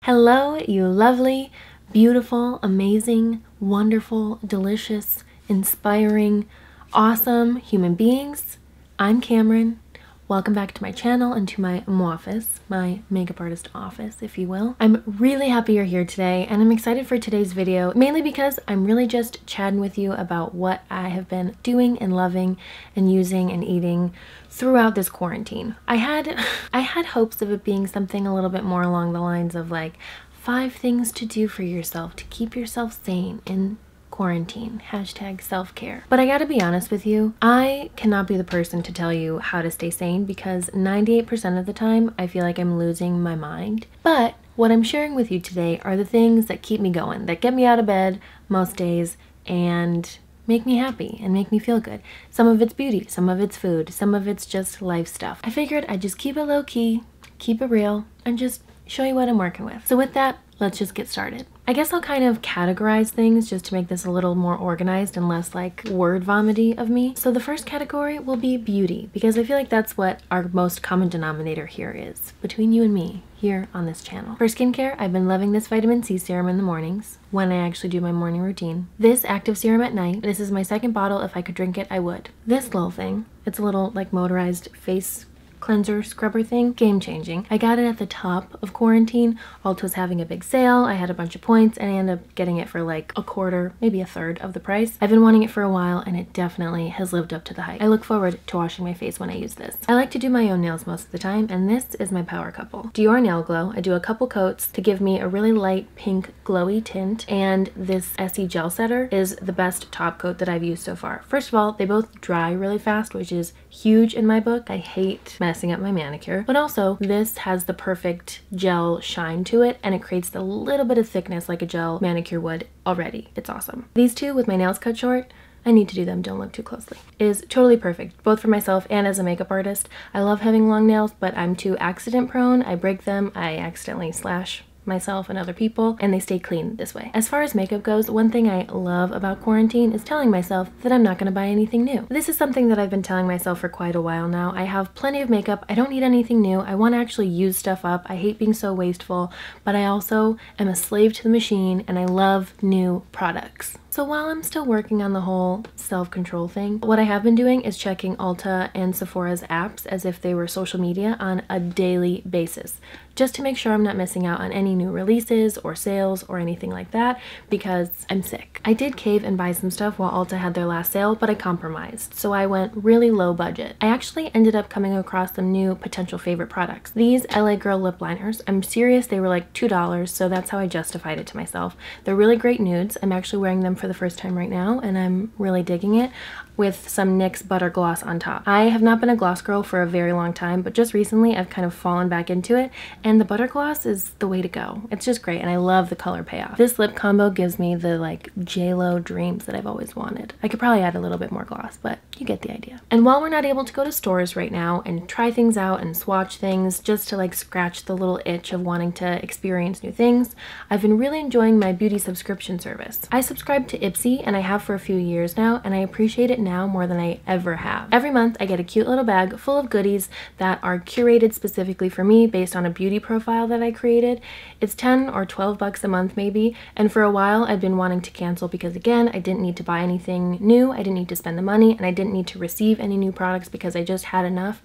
Hello, you lovely, beautiful, amazing, wonderful, delicious, inspiring, awesome human beings. I'm Cameron. Welcome back to my channel and to my office, my makeup artist office, if you will. I'm really happy you're here today, and I'm excited for today's video, mainly because I'm really just chatting with you about what I have been doing and loving and using and eating throughout this quarantine. I had hopes of it being something a little bit more along the lines of like 5 things to do for yourself to keep yourself sane in quarantine, hashtag self-care. But I gotta be honest with you, I cannot be the person to tell you how to stay sane because 98% of the time I feel like I'm losing my mind. But what I'm sharing with you today are the things that keep me going, that get me out of bed most days and make me happy and make me feel good. Some of it's beauty, some of it's food, some of it's just life stuff. I figured I'd just keep it low key, keep it real, and just show you what I'm working with. So with that, let's just get started. I guess I'll kind of categorize things just to make this a little more organized and less like word vomity of me. So the first category will be beauty, because I feel like that's what our most common denominator here is, between you and me here on this channel. For skincare, I've been loving this vitamin C serum in the mornings when I actually do my morning routine. This active serum at night. This is my second bottle. If I could drink it, I would. This little thing, it's a little like motorized face cleanser scrubber thing, game changing. I got it at the top of quarantine. Ulta was having a big sale. I had a bunch of points and I ended up getting it for like a quarter, maybe a third of the price. I've been wanting it for a while and it definitely has lived up to the hype. I look forward to washing my face when I use this. I like to do my own nails most of the time, and this is my power couple. Dior Nail Glow. I do a couple coats to give me a really light pink glowy tint, and this Essie gel setter is the best top coat that I've used so far. First of all, they both dry really fast, which is huge in my book. I hate messing up my manicure, but also this has the perfect gel shine to it and it creates the little bit of thickness like a gel manicure would already. It's awesome. These two with my nails cut short, I need to do them, don't look too closely, is totally perfect, both for myself and as a makeup artist. I love having long nails, but I'm too accident prone. I break them, I accidentally slash myself and other people, and they stay clean this way. As far as makeup goes, one thing I love about quarantine is telling myself that I'm not going to buy anything new. This is something that I've been telling myself for quite a while now. I have plenty of makeup. I don't need anything new. I want to actually use stuff up. I hate being so wasteful, but I also am a slave to the machine and I love new products. So while I'm still working on the whole self-control thing, what I have been doing is checking Ulta and Sephora's apps as if they were social media on a daily basis, just to make sure I'm not missing out on any new releases or sales or anything like that, because I'm sick. I did cave and buy some stuff while Ulta had their last sale, but I compromised, so I went really low budget. I actually ended up coming across some new potential favorite products. These LA Girl lip liners, I'm serious, they were like $2, so that's how I justified it to myself. They're really great nudes. I'm actually wearing them for the first time right now and I'm really digging it, with some NYX Butter Gloss on top. I have not been a gloss girl for a very long time, but just recently I've kind of fallen back into it, and the butter gloss is the way to go. It's just great and I love the color payoff. This lip combo gives me the like J-Lo dreams that I've always wanted. I could probably add a little bit more gloss, but you get the idea. And while we're not able to go to stores right now and try things out and swatch things just to like scratch the little itch of wanting to experience new things, I've been really enjoying my beauty subscription service. I subscribe to IPSY and I have for a few years now, and I appreciate it now more than I ever have. Every month I get a cute little bag full of goodies that are curated specifically for me based on a beauty profile that I created. It's 10 or 12 bucks a month maybe, and for a while I've been wanting to cancel because again, I didn't need to buy anything new, I didn't need to spend the money, and I didn't need to receive any new products because I just had enough.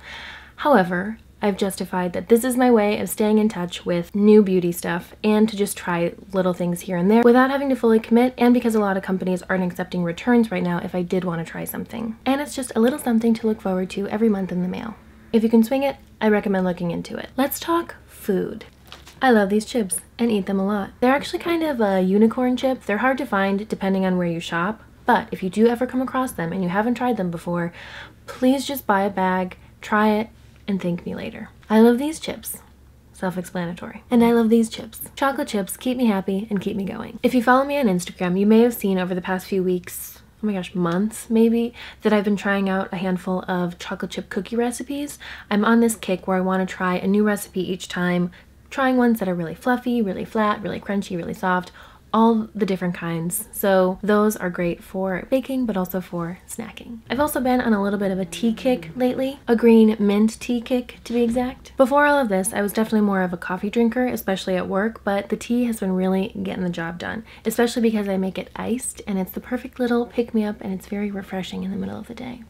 However, I've justified that this is my way of staying in touch with new beauty stuff and to just try little things here and there without having to fully commit, and because a lot of companies aren't accepting returns right now if I did want to try something. And it's just a little something to look forward to every month in the mail. If you can swing it, I recommend looking into it. Let's talk food. I love these chips and eat them a lot. They're actually kind of a unicorn chip. They're hard to find depending on where you shop, but if you do ever come across them and you haven't tried them before, please just buy a bag, try it, and thank me later. I love these chips. Self-explanatory. And I love these chips. Chocolate chips keep me happy and keep me going. If you follow me on Instagram, you may have seen over the past few weeks, oh my gosh, months maybe, that I've been trying out a handful of chocolate chip cookie recipes. I'm on this kick where I want to try a new recipe each time, trying ones that are really fluffy, really flat, really crunchy, really soft, all the different kinds. So those are great for baking, but also for snacking. I've also been on a little bit of a tea kick lately, a green mint tea kick to be exact. Before all of this, I was definitely more of a coffee drinker, especially at work, but the tea has been really getting the job done, especially because I make it iced and it's the perfect little pick-me-up and it's very refreshing in the middle of the day.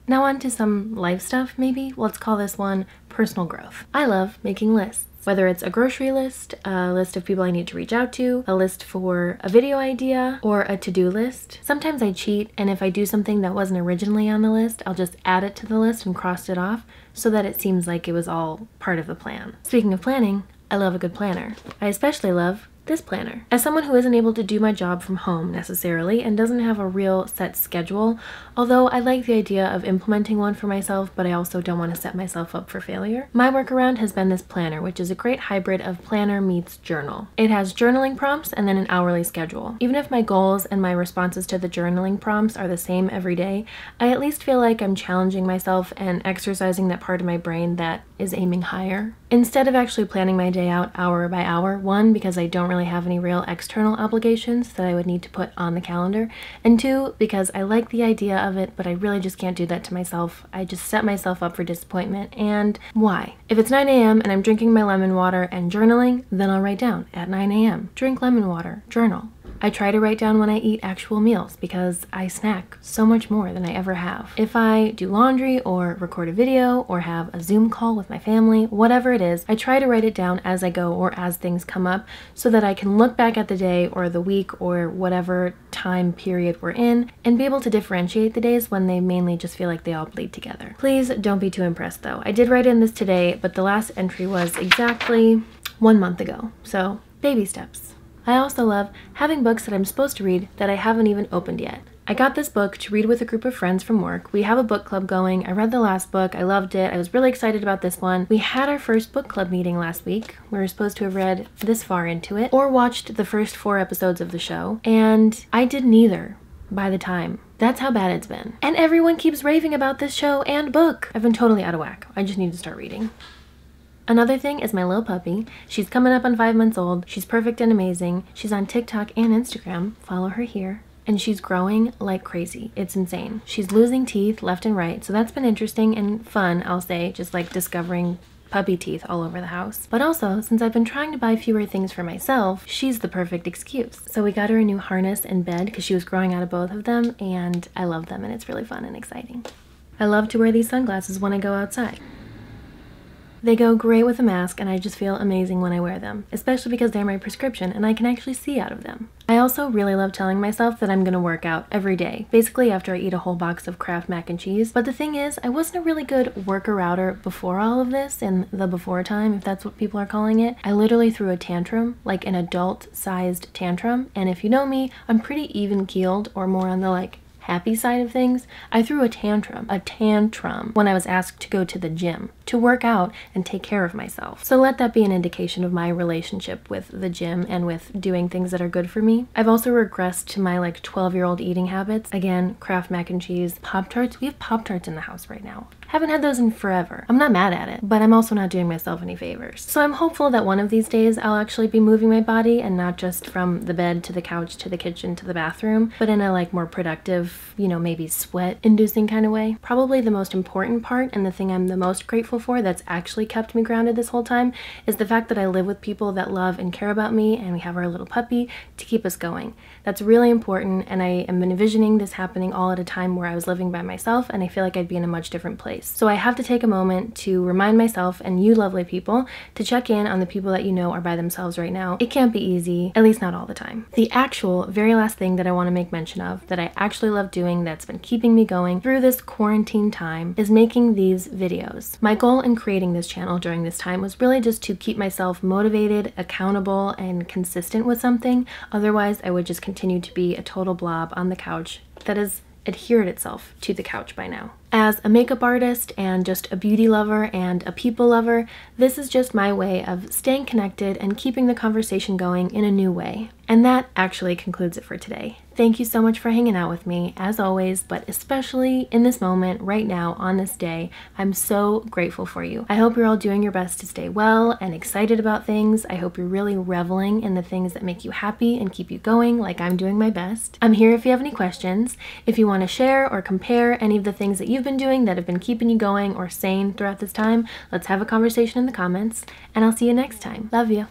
Now on to some life stuff, maybe. Let's call this one personal growth. I love making lists. Whether it's a grocery list, a list of people I need to reach out to, a list for a video idea, or a to-do list. Sometimes I cheat, and if I do something that wasn't originally on the list, I'll just add it to the list and cross it off so that it seems like it was all part of the plan. Speaking of planning, I love a good planner. I especially love this planner. As someone who isn't able to do my job from home necessarily and doesn't have a real set schedule, although I like the idea of implementing one for myself, but I also don't want to set myself up for failure, my workaround has been this planner, which is a great hybrid of planner meets journal. It has journaling prompts and then an hourly schedule. Even if my goals and my responses to the journaling prompts are the same every day, I at least feel like I'm challenging myself and exercising that part of my brain that is aiming higher. Instead of actually planning my day out hour by hour, one, because I don't really have any real external obligations that I would need to put on the calendar, and two, because I like the idea of it, but I really just can't do that to myself. I just set myself up for disappointment, and why? If it's 9 a.m. and I'm drinking my lemon water and journaling, then I'll write down at 9 a.m. Drink lemon water, journal. I try to write down when I eat actual meals because I snack so much more than I ever have. If I do laundry or record a video or have a Zoom call with my family, whatever it is, I try to write it down as I go or as things come up so that I can look back at the day or the week or whatever time period we're in and be able to differentiate the days when they mainly just feel like they all bleed together. Please don't be too impressed though. I did write in this today, but the last entry was exactly 1 month ago. So baby steps. I also love having books that I'm supposed to read that I haven't even opened yet. I got this book to read with a group of friends from work. We have a book club going. I read the last book. I loved it. I was really excited about this one. We had our first book club meeting last week. We were supposed to have read this far into it or watched the first 4 episodes of the show, and I did neither by the time. That's how bad it's been. And everyone keeps raving about this show and book. I've been totally out of whack. I just need to start reading. Another thing is my little puppy. She's coming up on 5 months old. She's perfect and amazing. She's on TikTok and Instagram. Follow her here. And she's growing like crazy. It's insane. She's losing teeth left and right, so that's been interesting and fun, I'll say, just like discovering puppy teeth all over the house. But also, since I've been trying to buy fewer things for myself, she's the perfect excuse. So we got her a new harness and bed because she was growing out of both of them, and I love them and it's really fun and exciting. I love to wear these sunglasses when I go outside. They go great with a mask and I just feel amazing when I wear them, especially because they're my prescription and I can actually see out of them. I also really love telling myself that I'm gonna work out every day, basically after I eat a whole box of Kraft mac and cheese. But the thing is, I wasn't a really good worker-outer before all of this, in the before time, if that's what people are calling it. I literally threw a tantrum, like an adult-sized tantrum, and if you know me, I'm pretty even-keeled, or more on the like happy side of things. I threw a tantrum when I was asked to go to the gym to work out and take care of myself. So let that be an indication of my relationship with the gym and with doing things that are good for me. I've also regressed to my like 12-year-old eating habits. Again, Kraft mac and cheese, Pop-Tarts. We have Pop-Tarts in the house right now. Haven't had those in forever. I'm not mad at it, but I'm also not doing myself any favors. So I'm hopeful that one of these days I'll actually be moving my body, and not just from the bed to the couch to the kitchen to the bathroom, but in a like more productive, you know, maybe sweat inducing kind of way. Probably the most important part and the thing I'm the most grateful for that's actually kept me grounded this whole time is the fact that I live with people that love and care about me, and we have our little puppy to keep us going. That's really important, and I am envisioning this happening all at a time where I was living by myself, and I feel like I'd be in a much different place. So I have to take a moment to remind myself and you lovely people to check in on the people that you know are by themselves right now. It can't be easy, at least not all the time. The actual very last thing that I want to make mention of that I actually love doing that's been keeping me going through this quarantine time is making these videos. My goal in creating this channel during this time was really just to keep myself motivated, accountable, and consistent with something. Otherwise, I would just continue to be a total blob on the couch that has adhered itself to the couch by now. As a makeup artist and just a beauty lover and a people lover, this is just my way of staying connected and keeping the conversation going in a new way. And that actually concludes it for today. Thank you so much for hanging out with me, as always, but especially in this moment right now on this day. I'm so grateful for you. I hope you're all doing your best to stay well and excited about things. I hope you're really reveling in the things that make you happy and keep you going, like I'm doing my best. I'm here if you have any questions. If you want to share or compare any of the things that you've been doing that have been keeping you going or sane throughout this time, let's have a conversation in the comments, and I'll see you next time. Love you.